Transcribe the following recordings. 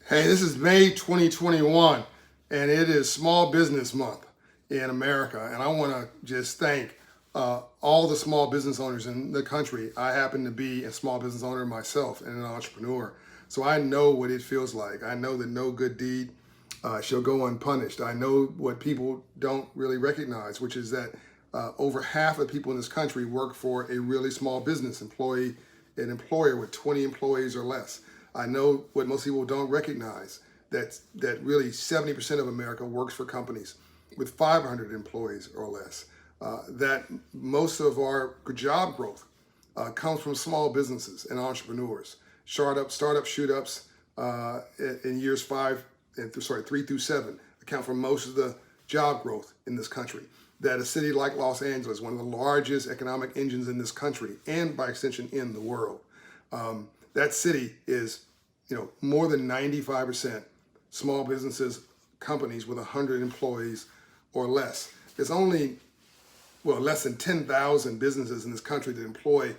Hey, this is May 2021, and it is Small Business Month in America. And I want to just thank all the small business owners in the country. I happen to be a small business owner myself and an entrepreneur. So I know what it feels like. I know that no good deed shall go unpunished. I know what people don't really recognize, which is that over half of the people in this country work for a really small business an employer with 20 employees or less. I know what most people don't recognize, that really 70% of America works for companies with 500 employees or less. That most of our job growth comes from small businesses and entrepreneurs. Startup shoot ups in years 3 through 7 account for most of the job growth in this country. That a city like Los Angeles, one of the largest economic engines in this country and by extension in the world, that city is, more than 95% small businesses, companies with 100 employees or less. There's only, less than 10,000 businesses in this country that employ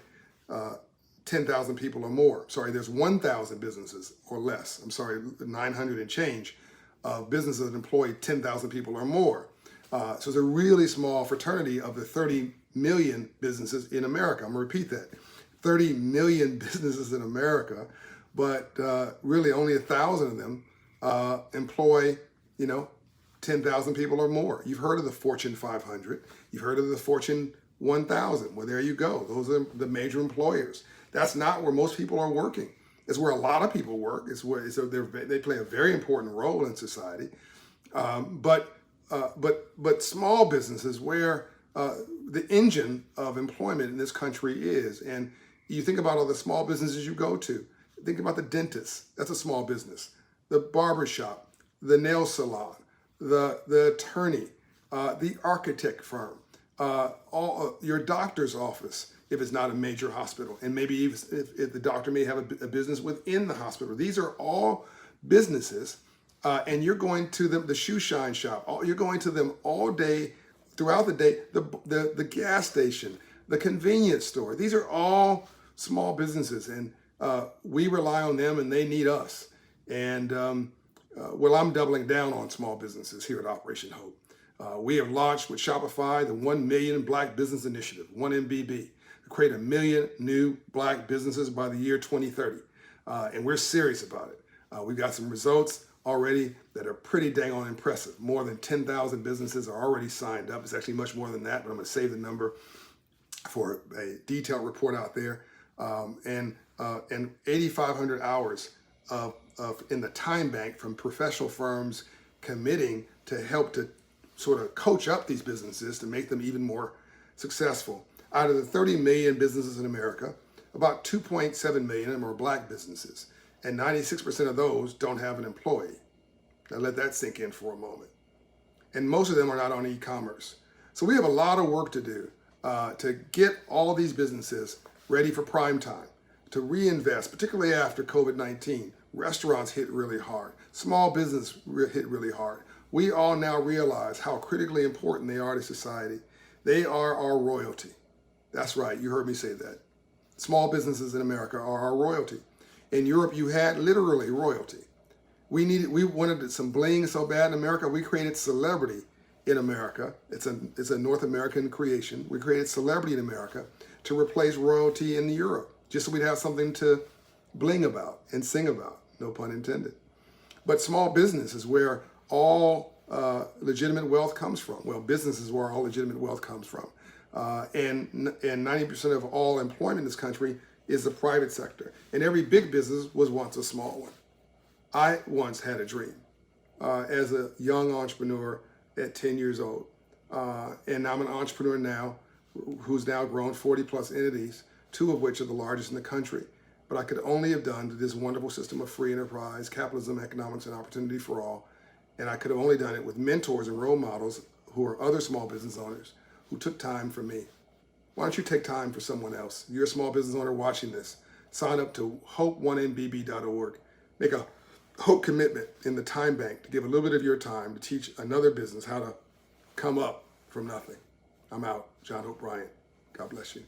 10,000 people or more. Sorry, there's 1,000 businesses or less. 900 and change of businesses that employ 10,000 people or more. So it's a really small fraternity of the 30 million businesses in America. I'm gonna repeat that. 30 million businesses in America, but really only 1,000 of them employ, 10,000 people or more. You've heard of the Fortune 500. You've heard of the Fortune 1,000. Well, there you go. Those are the major employers. That's not where most people are working. It's where a lot of people work. They play a very important role in society. But small businesses where the engine of employment in this country is. And you think about all the small businesses you go to. Think about the dentist. That's a small business. The barber shop, the nail salon, the attorney, the architect firm, your doctor's office, if it's not a major hospital, and maybe even if the doctor may have a business within the hospital. These are all businesses, and you're going to them, the shoe shine shop, you're going to them all day, throughout the day, the gas station, the convenience store. These are all small businesses, and we rely on them and they need us. And I'm doubling down on small businesses here at Operation Hope. We have launched with Shopify the 1 Million Black Business Initiative, 1MBB, to create 1 million new black businesses by the year 2030. And we're serious about it. We've got some results already that are pretty dang on impressive. More than 10,000 businesses are already signed up. It's actually much more than that, but I'm gonna save the number for a detailed report out there. And 8,500 hours in the time bank from professional firms committing to help to sort of coach up these businesses to make them even more successful. Out of the 30 million businesses in America, about 2.7 million of them are black businesses, and 96% of those don't have an employee. Now let that sink in for a moment. And most of them are not on e-commerce. So we have a lot of work to do to get all these businesses ready for prime time, to reinvest, particularly after COVID-19. Restaurants hit really hard. Small business hit really hard. We all now realize how critically important they are to society. They are our royalty. That's right, you heard me say that. Small businesses in America are our royalty. In Europe, you had literally royalty. We wanted some bling so bad in America, we created celebrity in America. It's a North American creation. We created celebrity in America to replace royalty in Europe, just so we'd have something to bling about and sing about, no pun intended. But small business is where all legitimate wealth comes from. Well, business is where all legitimate wealth comes from. And 90% of all employment in this country is the private sector. And every big business was once a small one. I once had a dream as a young entrepreneur at 10 years old. And I'm an entrepreneur now who's now grown 40 plus entities, 2 of which are the largest in the country. But I could only have done this wonderful system of free enterprise, capitalism, economics, and opportunity for all. And I could have only done it with mentors and role models who are other small business owners who took time for me. Why don't you take time for someone else? You're a small business owner watching this. Sign up to hope1mbb.org. Make a hope commitment in the time bank to give a little bit of your time to teach another business how to come up from nothing. I'm out. John Hope Bryant. God bless you.